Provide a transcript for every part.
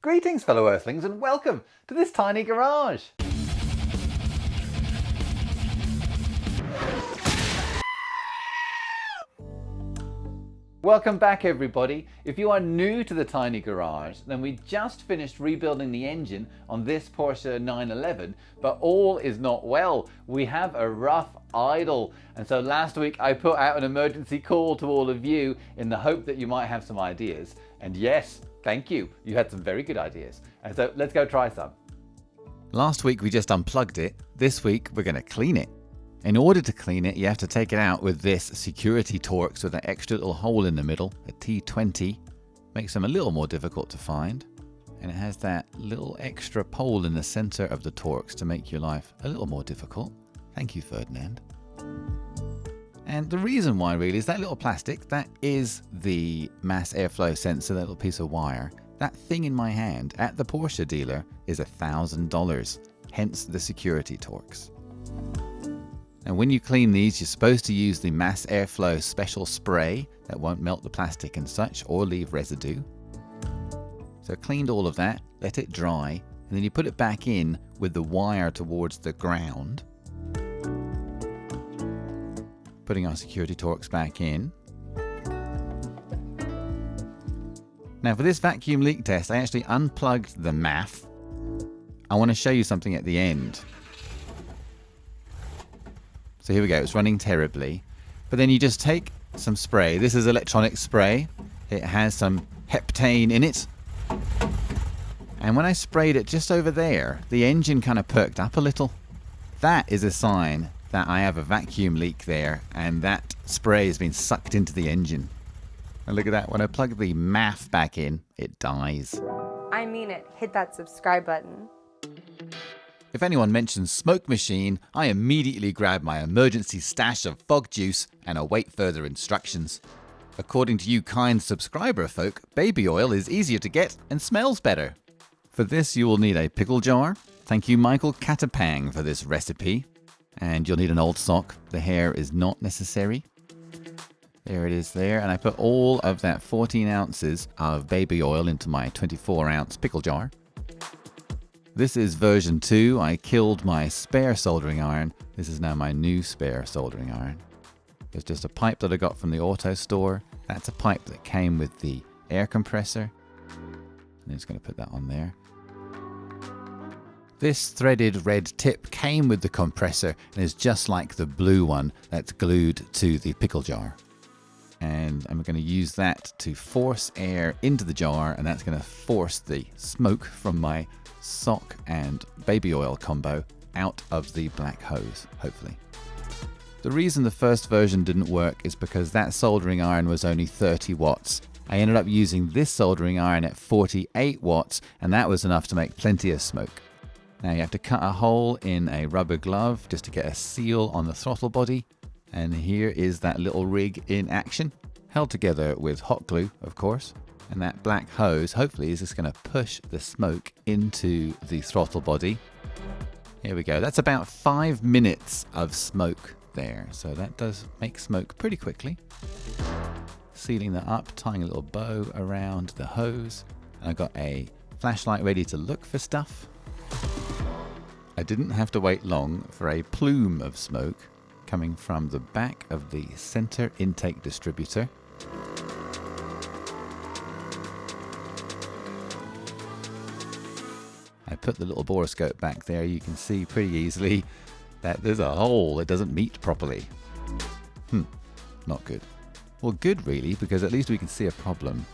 Greetings fellow Earthlings and welcome to this tiny garage. Welcome back everybody. If you are new to the tiny garage, then we just finished rebuilding the engine on this Porsche 911, but all is not well. We have a rough idle, and so last week I put out an emergency call to all of you in the hope that you might have some ideas, and yes, thank you. You had some very good ideas, and so let's go try some. Last week we just unplugged it. This week we're going to clean it. In order to clean it, you have to take it out with this security Torx with an extra little hole in the middle, a T20. Makes them a little more difficult to find. And it has that little extra pole in the center of the Torx to make your life a little more difficult. Thank you, Ferdinand. And the reason why really is that little plastic, that is the mass airflow sensor, that little piece of wire. That thing in my hand at the Porsche dealer is $1,000, hence the security Torx. And when you clean these, you're supposed to use the mass airflow special spray that won't melt the plastic and such or leave residue. So cleaned all of that, let it dry, and then you put it back in with the wire towards the ground. Putting our security Torx back in. Now for this vacuum leak test, I actually unplugged the MAF. I want to show you something at the end. So here we go, it's running terribly. But then you just take some spray. This is electronic spray. It has some heptane in it. And when I sprayed it just over there, the engine kind of perked up a little. That is a sign that I have a vacuum leak there, and that spray has been sucked into the engine. And look at that, when I plug the MAF back in, it dies. I mean it. Hit that subscribe button. If anyone mentions smoke machine, I immediately grab my emergency stash of fog juice and await further instructions. According to you kind subscriber folk, baby oil is easier to get and smells better. For this you will need a pickle jar. Thank you Michael Catapang for this recipe. And you'll need an old sock. The hair is not necessary. There it is there, and I put all of that 14 ounces of baby oil into my 24 ounce pickle jar. This is version 2. I killed my spare soldering iron. This is now my new spare soldering iron. It's just a pipe that I got from the auto store. That's a pipe that came with the air compressor. I'm just going to put that on there. This threaded red tip came with the compressor and is just like the blue one that's glued to the pickle jar. And I'm going to use that to force air into the jar, and that's going to force the smoke from my sock and baby oil combo out of the black hose, hopefully. The reason the first version didn't work is because that soldering iron was only 30 watts. I ended up using this soldering iron at 48 watts, and that was enough to make plenty of smoke. Now you have to cut a hole in a rubber glove just to get a seal on the throttle body. And here is that little rig in action, held together with hot glue, of course. And that black hose, hopefully, is just going to push the smoke into the throttle body. Here we go. That's about 5 minutes of smoke there. So that does make smoke pretty quickly. Sealing that up, tying a little bow around the hose. I got a flashlight ready to look for stuff. I didn't have to wait long for a plume of smoke coming from the back of the center intake distributor. I put the little borescope back there. You can see pretty easily that there's a hole. It doesn't meet properly. Not good. Well, good really, because at least we can see a problem.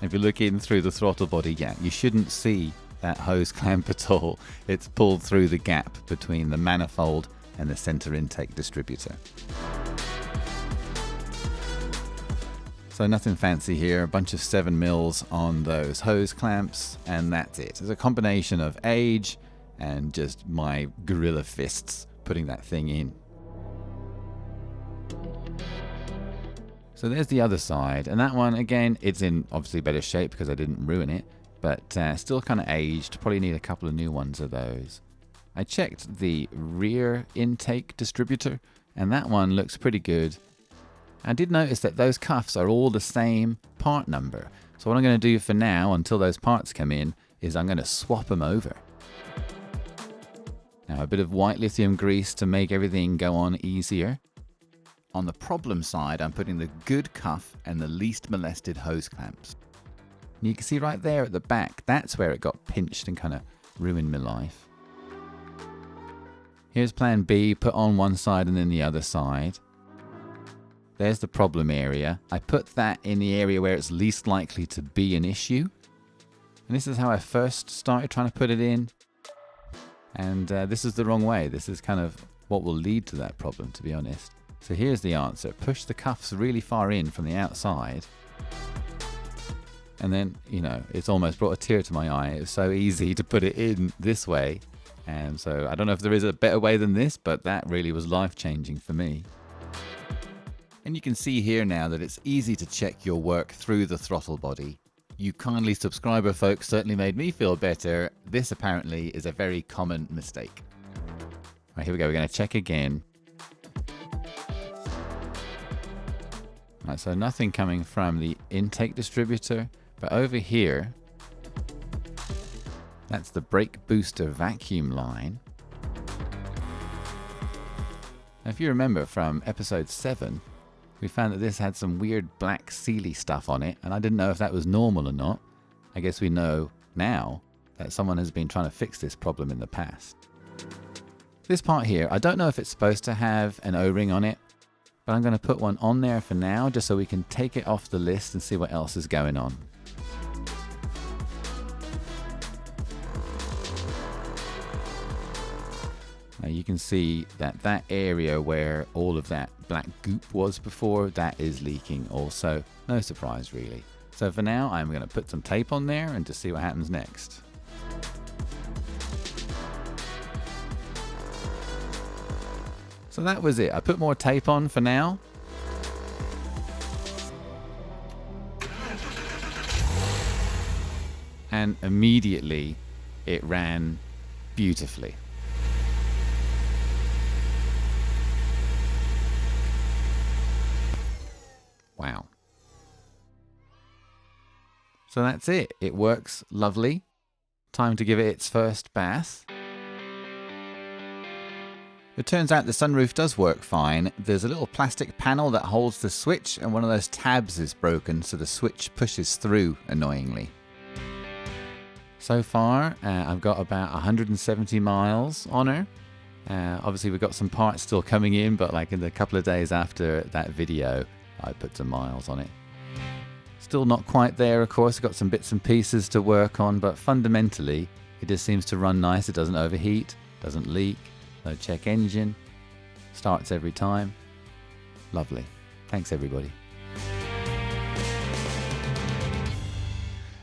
If you look in through the throttle body, yeah, you shouldn't see that hose clamp at all. It's pulled through the gap between the manifold and the center intake distributor. So nothing fancy here, a bunch of 7mm on those hose clamps, and that's it. It's a combination of age and just my gorilla fists putting that thing in. So there's the other side, and that one, again, it's in obviously better shape because I didn't ruin it, but still kind of aged. Probably need a couple of new ones of those. I checked the rear intake distributor, and that one looks pretty good. I did notice that those cuffs are all the same part number. So what I'm going to do for now, until those parts come in, is I'm going to swap them over. Now a bit of white lithium grease to make everything go on easier. On the problem side, I'm putting the good cuff and the least molested hose clamps. And you can see right there at the back, that's where it got pinched and kind of ruined my life. Here's plan B, put on one side and then the other side. There's the problem area. I put that in the area where it's least likely to be an issue. And this is how I first started trying to put it in. And this is the wrong way. This is kind of what will lead to that problem, to be honest. So here's the answer. Push the cuffs really far in from the outside. And then, you know, it's almost brought a tear to my eye. It was so easy to put it in this way. And so I don't know if there is a better way than this, but that really was life-changing for me. And you can see here now that it's easy to check your work through the throttle body. You kindly subscriber folks certainly made me feel better. This apparently is a very common mistake. Right, here we go. We're going to check again. Right, so nothing coming from the intake distributor, but over here, that's the brake booster vacuum line. Now, if you remember from episode 7, we found that this had some weird black sealy stuff on it, and I didn't know if that was normal or not. I guess we know now that someone has been trying to fix this problem in the past. This part here, I don't know if it's supposed to have an O-ring on it, but I'm going to put one on there for now, just so we can take it off the list and see what else is going on. Now you can see that that area where all of that black goop was before, that is leaking also. No surprise really. So for now, I'm going to put some tape on there and just see what happens next. So that was it. I put more tape on for now. And immediately it ran beautifully. Wow. So that's it. It works lovely. Time to give it its first bath. It turns out the sunroof does work fine. There's a little plastic panel that holds the switch, and one of those tabs is broken, so the switch pushes through annoyingly. So far, I've got about 170 miles on her. Obviously, we've got some parts still coming in, but like in the couple of days after that video, I put some miles on it. Still not quite there, of course. I've got some bits and pieces to work on, but fundamentally, it just seems to run nice. It doesn't overheat, doesn't leak. No check engine, starts every time. Lovely. Thanks everybody.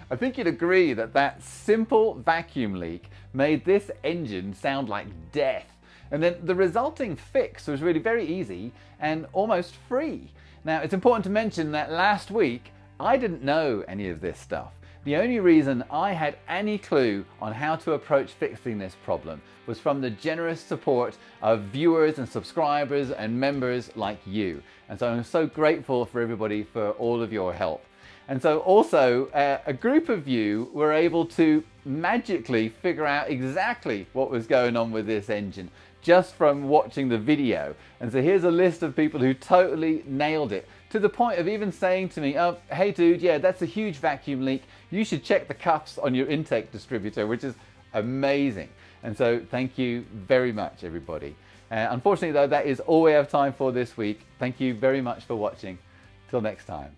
I think you'd agree that that simple vacuum leak made this engine sound like death. And then the resulting fix was really very easy and almost free. Now it's important to mention that last week I didn't know any of this stuff. The only reason I had any clue on how to approach fixing this problem was from the generous support of viewers and subscribers and members like you. And so I'm so grateful for everybody for all of your help. And so also a group of you were able to magically figure out exactly what was going on with this engine just from watching the video. And so here's a list of people who totally nailed it, to the point of even saying to me, oh, hey dude, yeah, that's a huge vacuum leak. You should check the cuffs on your intake distributor, which is amazing. And so thank you very much, everybody. Unfortunately though, that is all we have time for this week. Thank you very much for watching. Till next time.